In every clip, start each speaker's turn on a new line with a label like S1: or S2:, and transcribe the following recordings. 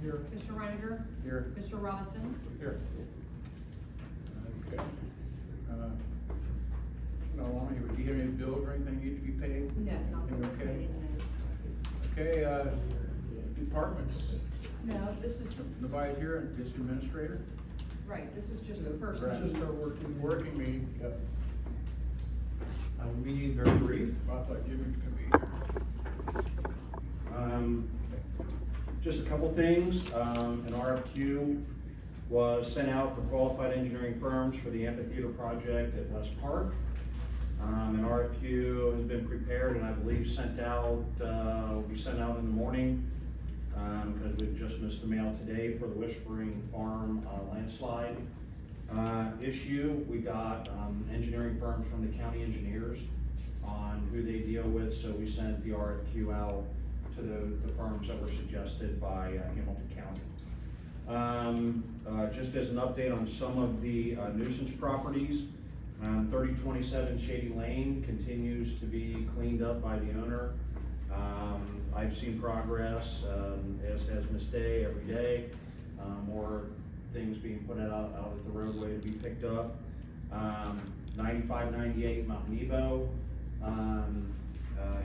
S1: Here.
S2: Mr. Reiniger.
S1: Here.
S2: Mr. Robinson.
S1: Here. Okay. No, do you have any bills or anything need to be paid?
S2: No, not for this
S1: Okay.
S2: meeting, no.
S1: Okay, departments,
S2: No, this is,
S1: nobody here, just administrator?
S2: right, this is just the first
S1: Right.
S2: meeting.
S1: Just our working meeting, yep.
S3: I'll be very brief.
S1: I thought Jimmy could be here.
S3: Just a couple things. An RFQ was sent out for qualified engineering firms for the amphitheater project at West Park. An RFQ has been prepared and I believe sent out, will be sent out in the morning, because we've just missed the mail today for the Whispering Farm landslide issue. We got engineering firms from the county engineers on who they deal with, so we sent the RFQ out to the firms that were suggested by Hamilton County. Just as an update on some of the nuisance properties, 3027 Shady Lane continues to be cleaned up by the owner. I've seen progress, as has Miss Day every day. More things being put out at the roadway to be picked up. 9598 Mount Nebo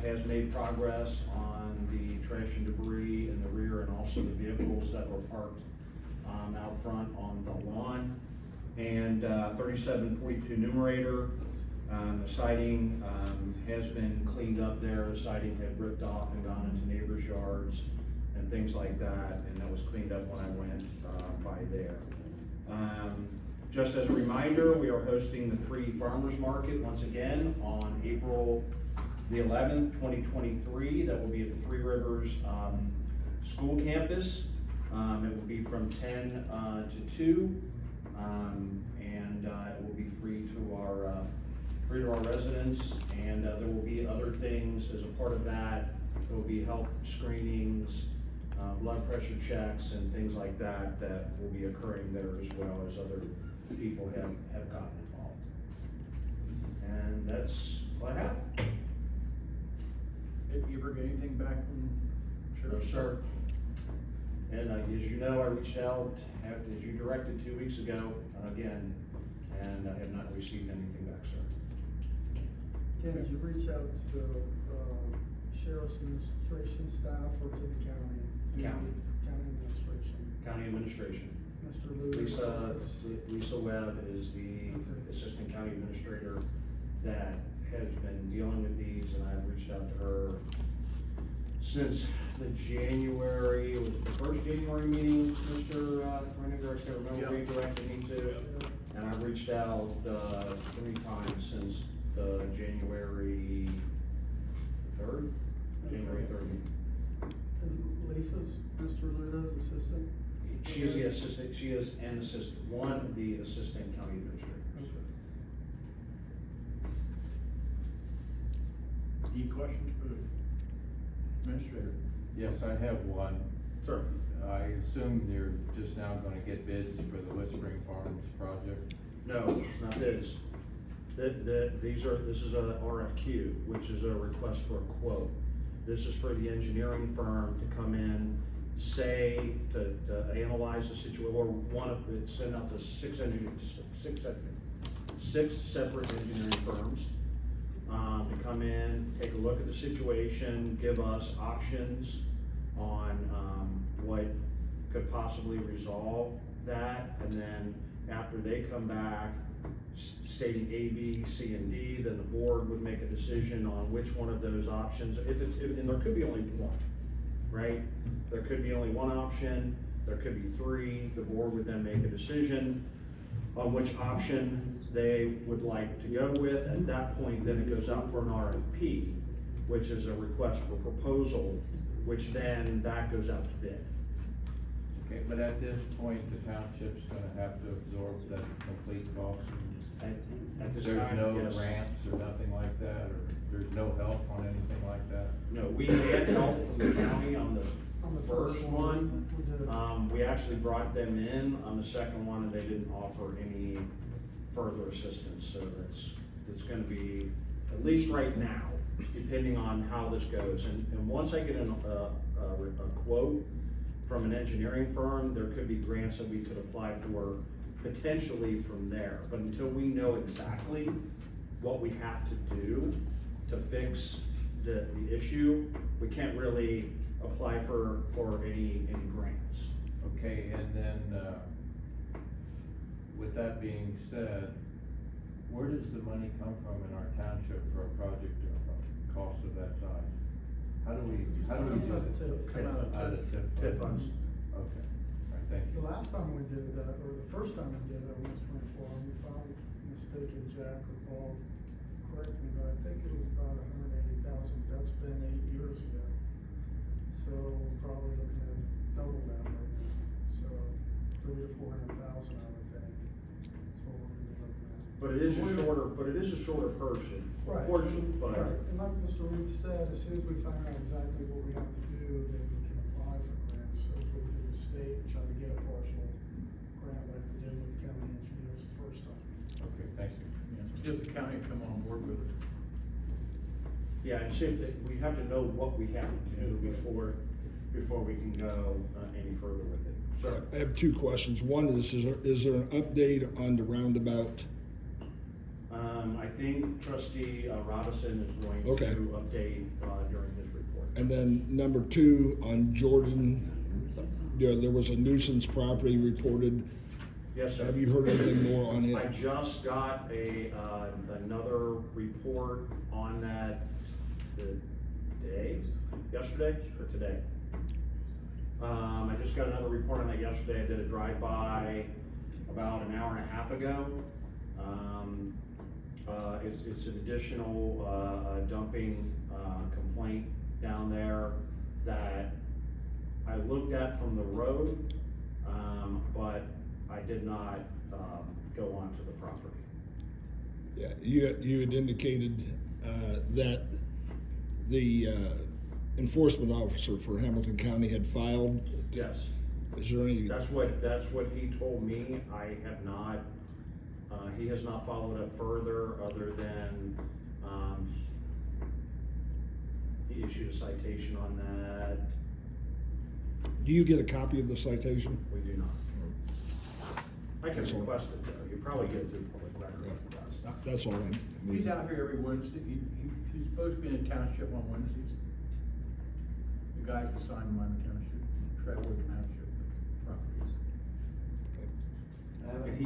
S3: has made progress on the trash and debris in the rear and also the vehicles that were parked out front on the lawn. And 3742 Numerator, the siding has been cleaned up there. The siding had ripped off and gone into neighbors' yards and things like that, and that was cleaned up when I went by there. Just as a reminder, we are hosting the free farmers market once again on April the 11th, 2023. That will be at the Three Rivers school campus. It will be from 10 to 2, and it will be free to our residents. And there will be other things as a part of that. There will be health screenings, blood pressure checks, and things like that that will be occurring there, as well as other people have gotten involved. And that's what I have.
S1: Did you ever get anything back from
S3: No,
S1: Sheriff?
S3: sir. And as you know, I reached out, as you directed 2 weeks ago, again, and I have not received anything back, sir.
S4: Ken, did you reach out to sheriff's administration staff or to the county?
S3: County.
S4: County administration.
S3: County administration.
S4: Mr. Lewis.
S3: Lisa Webb is the
S4: Okay.
S3: assistant county administrator that has been dealing with these, and I've reached out to her since the January, it was the first January meeting, Mr. Reiniger, I can't remember where you directed me to. And I've reached out 3 times since the January 3rd, January 3rd meeting.
S4: And Lisa's, Mr. Luda's assistant?
S3: She is the assistant, she is an assistant, one of the assistant county administrators.
S4: Okay.
S1: Any questions for the administrator?
S5: Yes, I have one.
S3: Sure.
S5: I assume you're just now gonna get bids for the Whispering Farms project?
S3: No, it's not bids. This is a RFQ, which is a request for a quote. This is for the engineering firm to come in, to analyze the situation, or send out to six separate engineering firms, to come in, take a look at the situation, give us options on, what could possibly resolve that, and then after they come back stating A, B, C, and D, then the board would make a decision on which one of those options, and there could be only one, right? There could be only one option, there could be 3, the board would then make a decision on which option they would like to go with. At that point, then it goes out for an RFP, which is a request for proposal, which then that goes out to bid.
S5: Okay, but at this point, the township's gonna have to absorb that complete cost?
S3: At this
S5: There's
S3: time,
S5: no
S3: yes.
S5: grants or nothing like that, or there's no help on anything like that?
S3: No, we had help from the county on the first one.
S4: We did it.
S3: We actually brought them in on the second one, and they didn't offer any further assistance, so it's gonna be, at least right now, depending on how this goes, and once I get a quote, from an engineering firm, there could be grants that we could apply for potentially from there. But until we know exactly what we have to do to fix the issue, we can't really apply for any grants.
S5: Okay, and then, with that being said, where does the money come from in our township for a project cost of that size? How do we do
S4: Come out of
S5: that?
S4: TIF.
S1: Come out of
S5: Out of TIF
S3: TIF funds.
S5: Okay, all right, thank
S4: The
S5: you.
S4: last time we did that, or the first time we did it, I was 24, we found a mistake in Jack or Paul, correct me, but I think it was about 180,000, that's been 8 years ago. So we're probably looking at double that right now, so 300,000 to 400,000, I would think, that's what we're gonna be looking at.
S3: But it is a shorter portion,
S4: Right.
S3: but.
S4: Right, and like Mr. Reid said, as soon as we find out exactly what we have to do, then we can apply for grants, hopefully through the state, and try to get a partial grant like we did with county engineers the first time.
S5: Okay, thanks.
S1: See if the county come on board with it.
S3: Yeah, and see, that we have to know what we have to do before we can go any further with it. Sir?
S6: I have two questions. One is there an update on the roundabout?
S3: I think trustee Robinson is going
S6: Okay.
S3: to update during his report.
S6: And then number two, on Jordan, there was a nuisance property reported.
S3: Yes, sir.
S6: Have you heard anything more on
S3: I
S6: it?
S3: just got another report on that yesterday or today? I just got another report on that yesterday. I did a drive-by about an hour and a half ago. It's an additional dumping complaint down there that I looked at from the road, but I did not go onto the property.
S6: Yeah, you had indicated that the enforcement officer for Hamilton County had filed.
S3: Yes.
S6: Is there any?
S3: That's what he told me. I have not, he has not followed up further other than, he issued a citation on that.
S6: Do you get a copy of the citation?
S3: We do not. I can
S6: That's all.
S3: request it though. You probably get it through public record.
S6: Yeah, that's all I need.
S1: He's out here every Wednesday, he's supposed to be in the township on Wednesdays. The guy's assigned to Wyman Township, Trevor Township properties.
S3: And he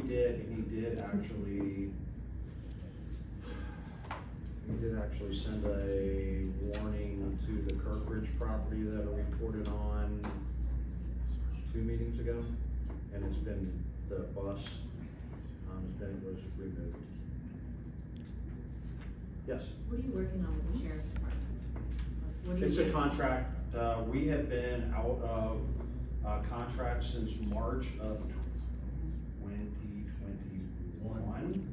S3: did actually send a warning to the Kirkridge property that I reported on 2 meetings ago. And it's been, the bus, was removed. Yes?
S7: What are you working on with the sheriff's department? Like, what are you
S3: It's a
S7: doing?
S3: contract, we have been out of, contract since March of 2021.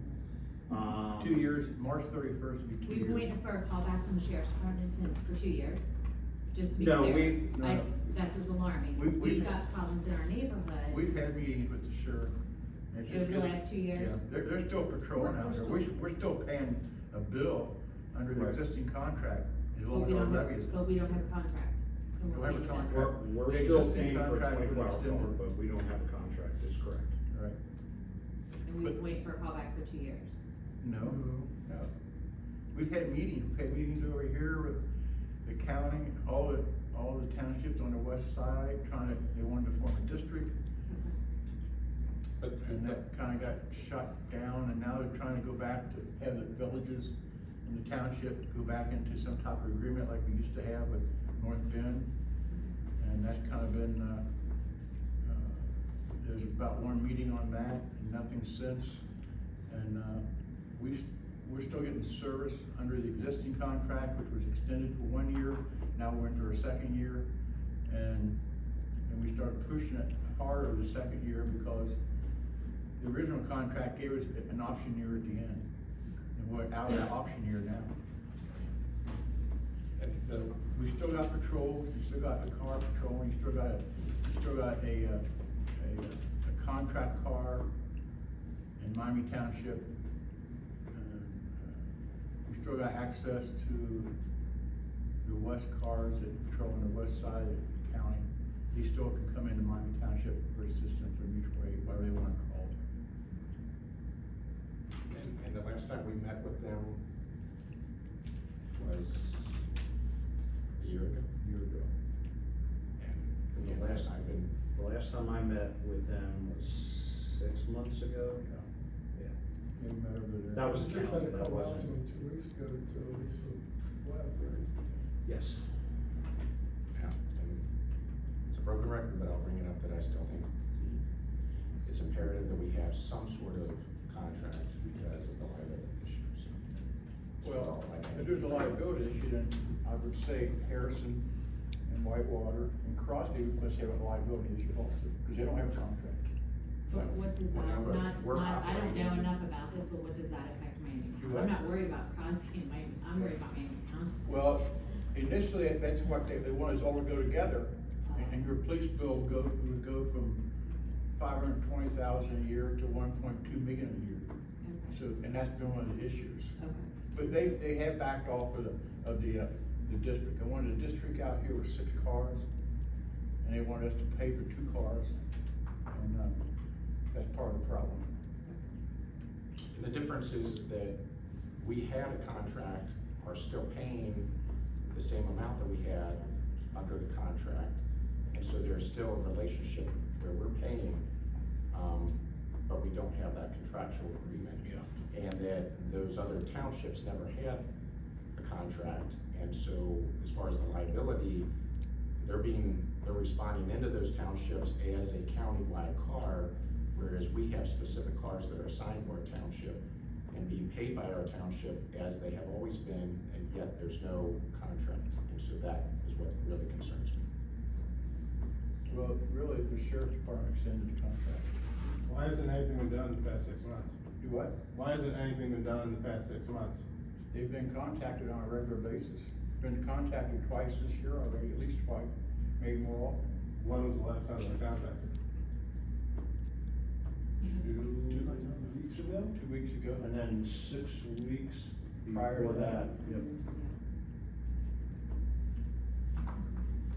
S1: 2 years, March 31st will be 2
S7: We've
S1: years.
S7: been waiting for a call back from the sheriff's department for 2 years, just to be
S3: No,
S7: clear.
S1: No.
S7: That's just alarming,
S1: We've-
S7: we've got problems in our neighborhood.
S1: We've had meetings with the sheriff. and it's
S7: Over
S1: just
S7: the
S1: good-
S7: last 2 years?
S1: Yeah, they're still patrolling out there, we're still paying a bill under the
S3: Right.
S1: existing contract, as
S7: But
S1: long
S7: we
S1: as our
S7: don't
S1: levy is.
S7: have, but we don't have a contract. And
S1: Don't
S7: we're
S1: have a
S7: paying that.
S1: contract.
S3: We're
S1: The
S3: still
S1: existing
S3: paying for
S1: contract would
S3: 24-hour
S1: extend
S3: call,
S1: it.
S3: but we don't have a contract, that's correct.
S1: Right,
S7: And we've
S1: but-
S7: been waiting for a call back for 2 years.
S1: no. We've had meetings over here with the county, all the townships on the west side, they wanted to form a district. And that kinda got shut down, and now they're trying to go back to have the villages in the township go back into some type of agreement like we used to have with North Bend. And that's kinda been, there's about one meeting on that, and nothing since. And, we're still getting service under the existing contract, which was extended for 1 year, now we're into our second year. And we started pushing it harder the second year because the original contract gave us an option year at the end. And we're out of that option year now. We still got patrols, we still got the car patrolling, you still got a contract car in Miami Township. We still got access to the west cars that patrol on the west side of the county. he still can come into Miami Township for assistance or mutual aid, whatever they wanna call it.
S8: And the last time we met with them was a year ago. And
S3: The last time I met with them was 6 months ago. Yeah.
S1: They met over there.
S3: That was
S4: We just had a
S3: That
S4: call out
S3: wasn't-
S4: to him 2 weeks ago to Lisa Webb, right?
S3: Yes.
S8: Yeah, and it's a broken record, but I'll bring it up that I still think it's imperative that we have some sort of contract because of the liability issues.
S1: Well, if there's a liability issue, then I would say Harrison and Whitewater and Crosby must have a liability issue also, because they don't have a contract.
S7: But what does
S8: Well,
S7: that,
S8: no, but we're
S7: I don't know
S8: operating-
S7: enough about this, but what does that affect Miami
S1: Do
S7: County?
S1: what?
S7: I'm not worried about Crosby and Miami, I'm worried about Miami County.
S1: Well, initially, that's what they wanted us all to go together, and your police bill would go from $520,000 a year to $1.2 million a year.
S7: Okay.
S1: So, and that's been one of the issues.
S7: Okay.
S1: But they have backed off of the district. And one of the district out here was 6 cars, and they wanted us to pay for 2 cars, and, that's part of the problem.
S8: And the difference is that we had a contract, are still paying the same amount that we had under the contract. And so there's still a relationship where we're paying, but we don't have that contractual agreement.
S1: Yeah.
S8: And that those other townships never had a contract, and so as far as the liability, they're responding into those townships as a countywide car, whereas we have specific cars that are assigned to our township and being paid by our township as they have always been, and yet there's no contract, and so that is what really concerns me.
S1: Well, really, the sheriff's department extended the contract.
S9: Why hasn't anything been done in the past 6 months?
S1: Do what?
S9: Why hasn't anything been done in the past 6 months?
S1: They've been contacted on a regular basis. Been contacted twice this year already, at least twice, maybe more often.
S9: When was the last time they were contacted?
S3: 2 weeks ago?
S1: 2 weeks ago.
S3: And then 6 weeks
S1: Prior to
S3: before that.
S1: that.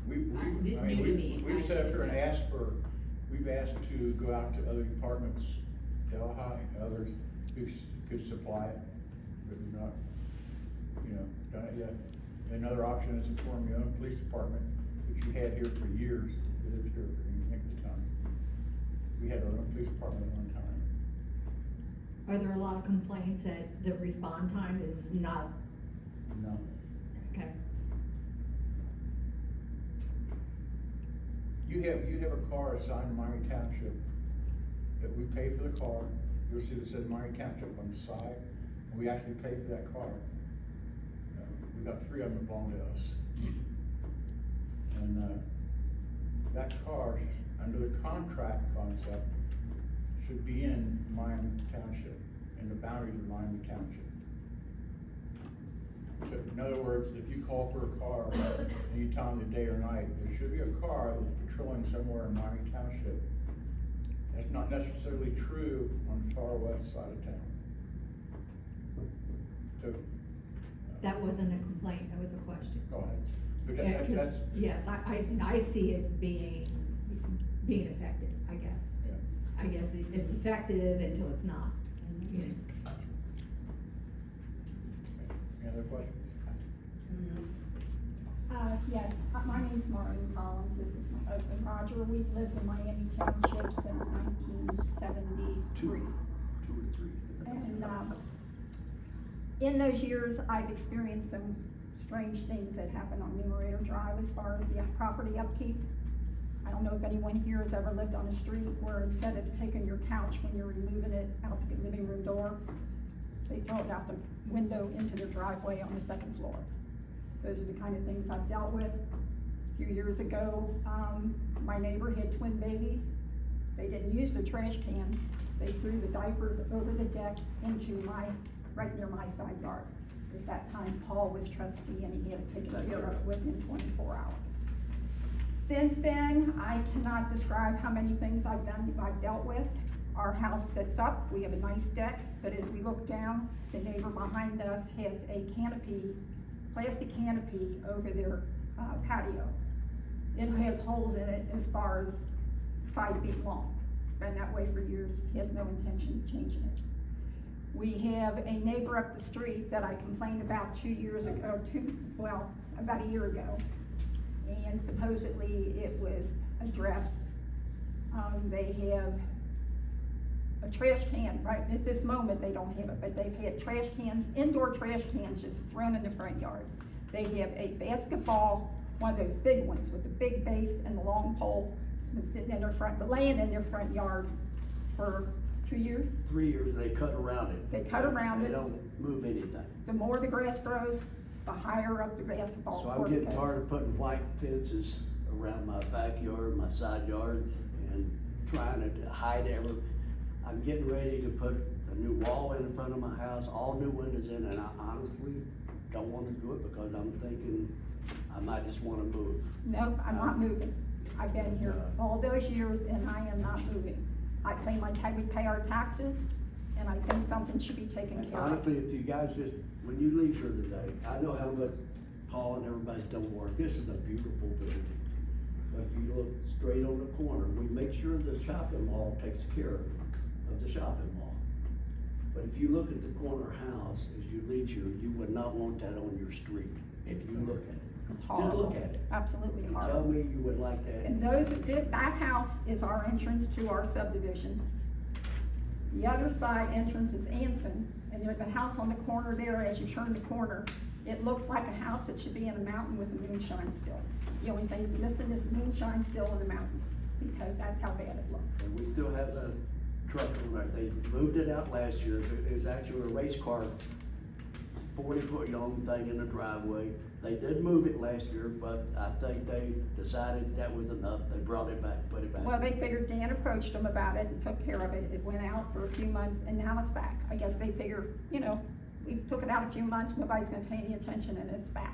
S7: New to me,
S1: We've
S7: I
S1: sat up
S7: just-
S1: here and we've asked to go out to other departments, Delhi, others who could supply it, but we've not, done it yet. Another option is to form your own police department, which you had here for years, it is here for any length of time. We had our own police department at one time.
S10: Are there a lot of complaints that the respond time is not,
S1: No.
S10: okay?
S1: You have a car assigned to Miami Township, that we pay for the car, you'll see that says Miami Township on the side, and we actually pay for that car. We've got 3 of them that belong to us. And, that car, under the contract concept, should be in Miami Township, in the boundaries of Miami Township. So, in other words, if you call for a car any time of the day or night, there should be a car that's patrolling somewhere in Miami Township. That's not necessarily true on the far west side of town. So,
S10: That wasn't a complaint, that was a question.
S1: go ahead. But
S10: Yeah,
S1: that-
S10: 'cause,
S1: that's,
S10: yes, I see it being effective, I guess.
S1: yeah.
S10: I guess it's effective until it's not. You know.
S1: Any other questions?
S11: Yes, my name's Maureen Collins, this is my husband Roger, we've lived in Miami Township since 1973. And, in those years, I've experienced some strange things that happen on Numerator Drive as far as the property upkeep. I don't know if anyone here has ever lived on a street where instead of taking your couch when you're removing it out the living room door, they throw it out the window into their driveway on the 2nd floor. Those are the kind of things I've dealt with. A few years ago, my neighbor had twin babies. They didn't use their trash cans. They threw the diapers over the deck into right near my side yard. At that time, Paul was trustee and he had to take care of it within 24 hours. Since then, I cannot describe how many things I've dealt with. Our house sits up, we have a nice deck, but as we look down, the neighbor behind us has a canopy, plastic canopy over their patio. It has holes in it as far as 5 feet long. Been that way for years, he has no intention of changing it. We have a neighbor up the street that I complained about 2 years ago, about a year ago. And supposedly it was addressed. They have a trash can, right, at this moment they don't have it, but they've had trash cans, indoor trash cans just thrown in the front yard. They have a basketball, one of those big ones with the big base and the long pole. It's been sitting in their laying in their front yard for 2 years.
S12: 3 years, and they cut around it.
S11: They cut around it.
S12: They don't move anything.
S11: The more the grass grows, the higher up the basketball
S12: So I'm
S11: court
S12: getting
S11: goes.
S12: tired of putting white fences around my backyard, my side yards, and trying to hide I'm getting ready to put a new wall in front of my house, all new windows in, and I honestly don't wanna do it because I'm thinking I might just wanna move.
S11: Nope, I'm not moving. I've been here all those years and I am not moving. We pay our taxes, and I think something should be taken
S12: And
S11: care of.
S12: honestly, if you guys just, when you leave here today, I know how much Paul and everybody's done work. This is a beautiful building. But if you look straight on the corner, we make sure the shopping mall takes care of the shopping mall. But if you look at the corner house, as you leave here, you would not want that on your street, if you look at it.
S11: It's
S12: Just
S11: horrible.
S12: look at it.
S11: Absolutely
S12: You
S11: horrible.
S12: tell me you would like that.
S11: And that house is our entrance to our subdivision. The other side entrance is Anson, and there's a house on the corner there, as you turn the corner, it looks like a house that should be in a mountain with a moonshine still. The only thing that's missing is the moonshine still in the mountain, because that's how bad it looks.
S12: And we still have the truck on there. They moved it out last year. It was actually a race car, 40-foot long thing in the driveway. They did move it last year, but I think they decided that was enough. They brought it back, put it back.
S11: Well, they figured Dan approached them about it and took care of it. It went out for a few months and now it's back. I guess they figure, we took it out a few months, nobody's gonna pay any attention and it's back.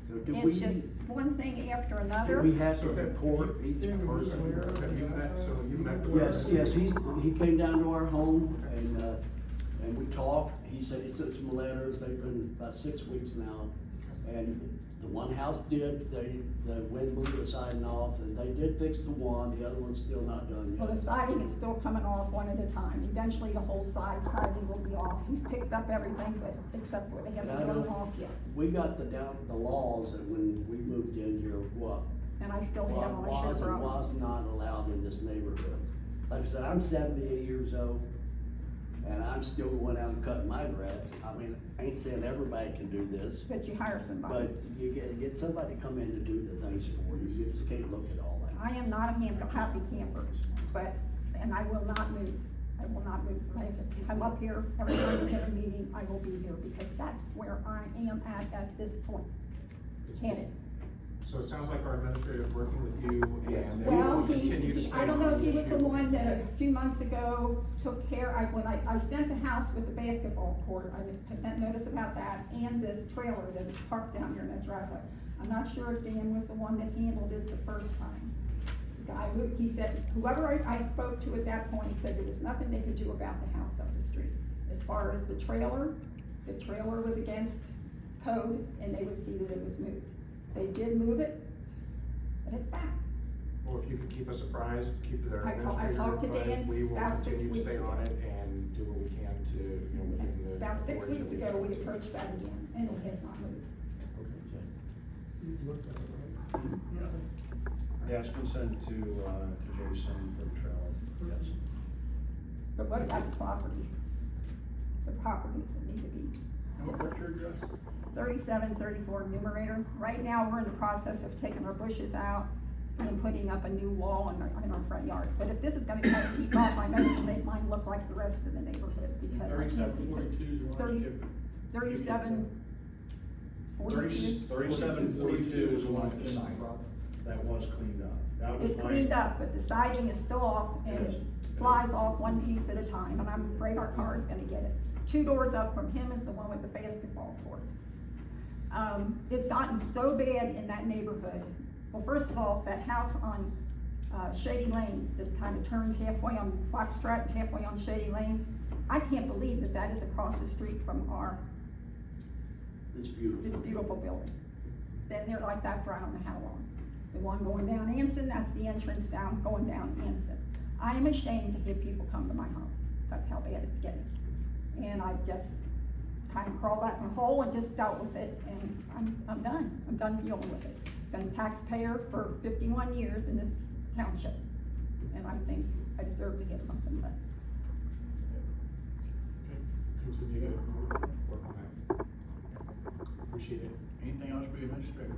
S12: So do
S11: It's just one thing after
S12: do
S11: another.
S12: we have to
S9: So have
S12: report each
S9: you
S12: person?
S9: met with?
S12: Yes, he came down to our home and we talked. He said he sent some letters. They've been about 6 weeks now. And the one house did, the wind blew the siding off, and they did fix the one. The other one's still not done
S11: Well, the
S12: yet.
S11: siding is still coming off one at a time. Eventually, the whole siding will be off. He's picked up everything, but except for they haven't
S12: I
S11: got them
S12: know.
S11: off yet.
S12: We got the laws that when we moved in here, what
S11: And I still have them, I
S12: was
S11: should
S12: and was not allowed in this neighborhood. Like I said, I'm 78 years old, and I'm still going out and cutting my grass. I mean, I ain't saying everybody can do this,
S11: But you hire somebody.
S12: but you get somebody to come in to do the things for you. You just can't look at all that.
S11: I am not a happy camper, and I will not move. I will not move. I'm up here every time we have a meeting, I will be here because that's where I am at this point. Headed.
S8: So it sounds like our administrator is working with you
S12: Yes.
S8: and
S11: Well,
S8: they will continue to stay
S11: I don't know
S8: on
S11: if he
S8: the
S11: was the
S8: issue.
S11: one that a few months ago took care, when I sent the house with the basketball court, I sent notice about that, and this trailer that is parked down here in that driveway. I'm not sure if Dan was the one that handled it the first time. The guy, he said, whoever I spoke to at that point said there was nothing they could do about the house up the street. As far as the trailer was against code, and they would see that it was moved. They did move it, but it's back.
S8: Well, if you could keep us apprised, keep our
S11: I
S8: administrator
S11: talked to Dan
S8: apprised, we will
S11: about 6
S8: continue to
S11: weeks
S8: stay on
S11: ago.
S8: it and do what we can to, within the.
S11: About 6
S8: authority
S11: weeks
S8: that
S11: ago, we
S8: have.
S11: approached that again, and it has not moved.
S4: You've looked at it, right?
S3: Yeah, it's been sent to Jason for the trailer, yes.
S11: But what about the properties? The properties that need to be
S1: And what's your address?
S11: 3734 numerator. Right now, we're in the process of taking our bushes out and putting up a new wall in our front yard. But if this is gonna kind of keep off, I know this will make mine look like the rest of the neighborhood, because I can't see. 37, 42.
S3: 3742 is the one with the sign. That was cleaned up. That was
S11: It's
S3: my.
S11: cleaned up, but the siding is still off and
S3: It
S11: it
S3: is.
S11: flies off one piece at a time, and I'm afraid our car is gonna get it. 2 doors up from him is the one with the basketball court. It's gotten so bad in that neighborhood. Well, first of all, that house on, Shady Lane, that kind of turned halfway on Foxtrot and halfway on Shady Lane, I can't believe that that is across the street from
S12: It's beautiful.
S11: this beautiful building. Been there like that for I don't know how long. The one going down Anson, that's the entrance down, going down Anson. I am ashamed to hear people come to my home. That's how bad it's getting. And I've just kind of crawled out in a hole and just dealt with it, and I'm done. I'm done dealing with it. Been a taxpayer for 51 years in this township, and I think I deserve to get something back.
S8: Continue to work on that. Appreciate it.
S1: Anything else for the administrator?